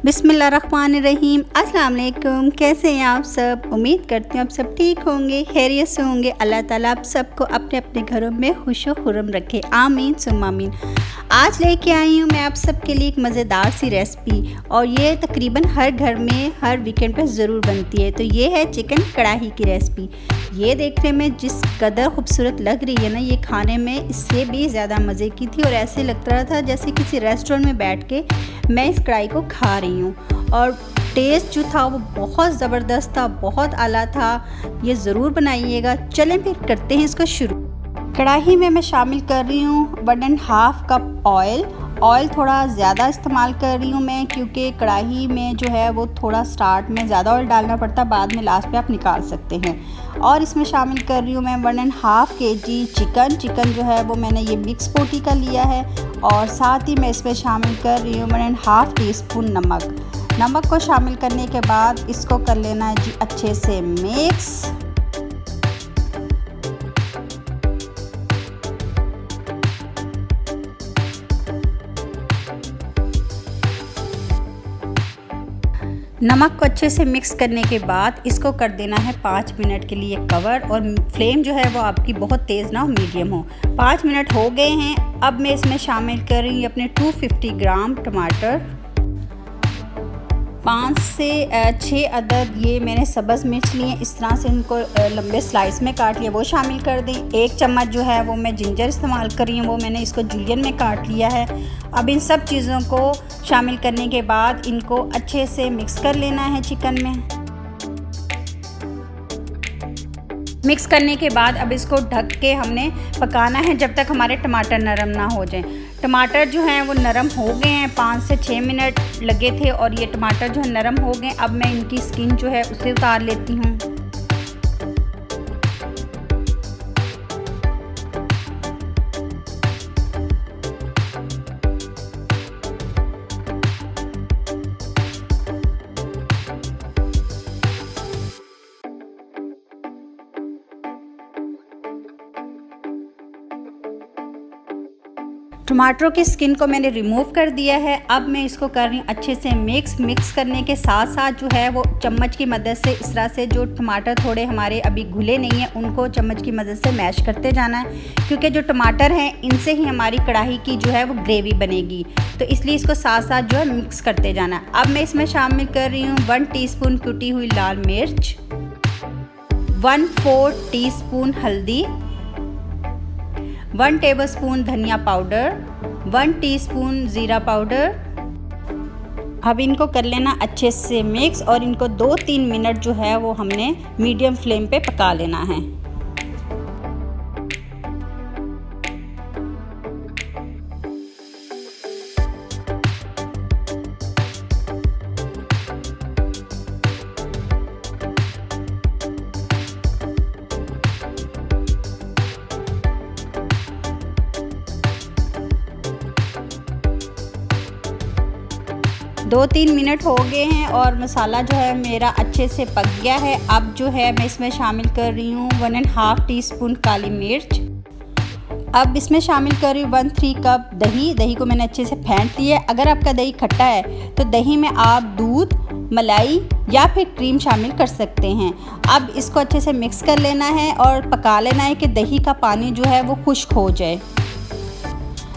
बिस्मिल्लाहिर्रहमानिर्रहीम। अस्सलाम वालेकुम। कैसे हैं आप सब? उम्मीद करती हूँ आप सब ठीक होंगे, खैरियत से होंगे। अल्लाह ताला आप सबको अपने अपने घरों में खुश व खुर्रम रखे, आमीन सुम्मा आमीन। आज लेके आई हूँ मैं आप सबके लिए एक मज़ेदार सी रेसिपी, और ये तकरीबन हर घर में हर वीकेंड पे ज़रूर बनती है। तो ये है चिकन कढ़ाई की रेसिपी। ये देखने में जिस कदर खूबसूरत लग रही है ना, ये खाने में इससे भी ज़्यादा मज़े की थी, और ऐसे लगता रहा था जैसे किसी रेस्टोरेंट में बैठ के मैं इस कढ़ाई को खा रही हूँ। और टेस्ट जो था वो बहुत ज़बरदस्त था, बहुत आला था। ये ज़रूर बनाइएगा। चलें फिर करते हैं इसको शुरू। कढ़ाई में मैं शामिल कर रही हूँ 1.5 कप ऑयल। ऑयल थोड़ा ज़्यादा इस्तेमाल कर रही हूँ मैं, क्योंकि कढ़ाई में जो है वो थोड़ा स्टार्ट में ज़्यादा ऑयल डालना पड़ता, बाद में लास्ट पे आप निकाल सकते हैं। और इसमें शामिल कर रही हूँ मैं 1.5 kg चिकन जो है वो मैंने ये मिक्स पोटी का लिया है। और साथ ही मैं इसमें शामिल कर रही हूँ 1.5 टीस्पून नमक को शामिल करने के बाद इसको कर लेना है जी अच्छे से मिक्स। नमक को अच्छे से मिक्स करने के बाद इसको कर देना है 5 मिनट के लिए कवर, और फ्लेम जो है वो आपकी बहुत तेज़ ना हो, मीडियम हो। 5 मिनट हो गए हैं। अब मैं इसमें शामिल कर रही हूँ अपने 250 ग्राम टमाटर, 5 से 6 अदद ये मैंने सब्ज़ मिर्च लिए, इस तरह से इनको लंबे स्लाइस में काट लिया, वो शामिल कर दें। 1 चम्मच जो है वो मैं जिंजर इस्तेमाल कर रही हूँ, वो मैंने इसको जूलियन में काट लिया है। अब इन सब चीज़ों को शामिल करने के बाद इनको अच्छे से मिक्स कर लेना है चिकन में। मिक्स करने के बाद अब इसको ढक के हमने पकाना है जब तक हमारे टमाटर नरम ना हो जाएं। टमाटर जो हैं वो नरम हो गए हैं, 5 से 6 मिनट लगे थे, और ये टमाटर जो है नरम हो गए। अब मैं इनकी स्किन जो है उसे उतार लेती हूँ। टमाटरों की स्किन को मैंने रिमूव कर दिया है। अब मैं इसको कर रही हूँ अच्छे से मिक्स करने के साथ साथ जो है वो चम्मच की मदद से इस तरह से, जो टमाटर थोड़े हमारे अभी घुले नहीं हैं उनको चम्मच की मदद से मैश करते जाना है, क्योंकि जो टमाटर हैं इनसे ही हमारी कढ़ाई की जो है वो ग्रेवी बनेगी। तो इसलिए इसको साथ साथ जो है मिक्स करते जाना है। अब मैं इसमें शामिल कर रही हूँ 1 टीस्पून कुटी हुई लाल मिर्च, 1/4 टीस्पून हल्दी, 1 टेबलस्पून धनिया पाउडर, 1 टीस्पून ज़ीरा पाउडर। अब इनको कर लेना अच्छे से मिक्स, और इनको 2-3 मिनट जो है वो हमने मीडियम फ्लेम पे पका लेना है। दो 3 मिनट हो गए हैं और मसाला जो है मेरा अच्छे से पक गया है। अब जो है मैं इसमें शामिल कर रही हूँ 1.5 टीस्पून काली मिर्च। अब इसमें शामिल कर रही हूँ 1/3 कप दही को मैंने अच्छे से फेंट लिया है। अगर आपका दही खट्टा है तो दही में आप दूध, मलाई या फिर क्रीम शामिल कर सकते हैं। अब इसको अच्छे से मिक्स कर लेना है और पका लेना है कि दही का पानी जो है वो खुश्क हो जाए।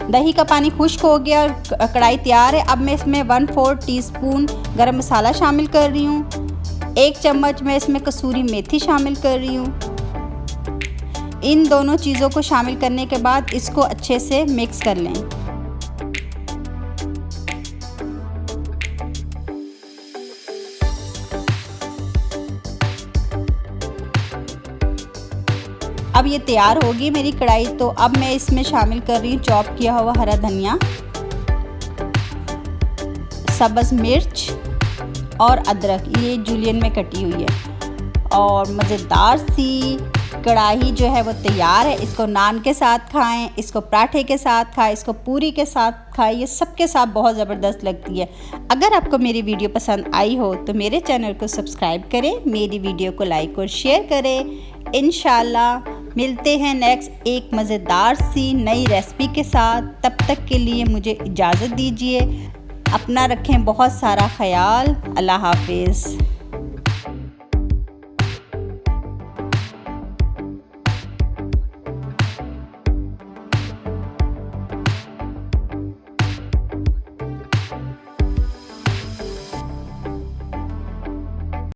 दही का पानी खुश्क हो गया और कढ़ाई तैयार है। अब मैं इसमें 1/4 टीस्पून गरम मसाला शामिल कर रही हूँ। 1 चम्मच मैं इसमें कसूरी मेथी शामिल कर रही हूँ। इन दोनों चीज़ों को शामिल करने के बाद इसको अच्छे से मिक्स कर लें। अब ये तैयार होगी मेरी कढ़ाई। तो अब मैं इसमें शामिल कर रही हूँ चॉप किया हुआ हरा धनिया, सब्ज़ मिर्च और अदरक, ये जूलियन में कटी हुई है। और मज़ेदार सी कढ़ाई जो है वो तैयार है। इसको नान के साथ खाएं, इसको पराठे के साथ खाएं, इसको पूरी के साथ खाएं, ये सबके साथ बहुत ज़बरदस्त लगती है। अगर आपको मेरी वीडियो पसंद आई हो तो मेरे चैनल को सब्सक्राइब करें, मेरी वीडियो को लाइक और शेयर करें। इंशाल्लाह मिलते हैं नेक्स्ट एक मज़ेदार सी नई रेसिपी के साथ। तब तक के लिए मुझे इजाज़त दीजिए। अपना रखें बहुत सारा ख्याल। अल्लाह हाफिज़।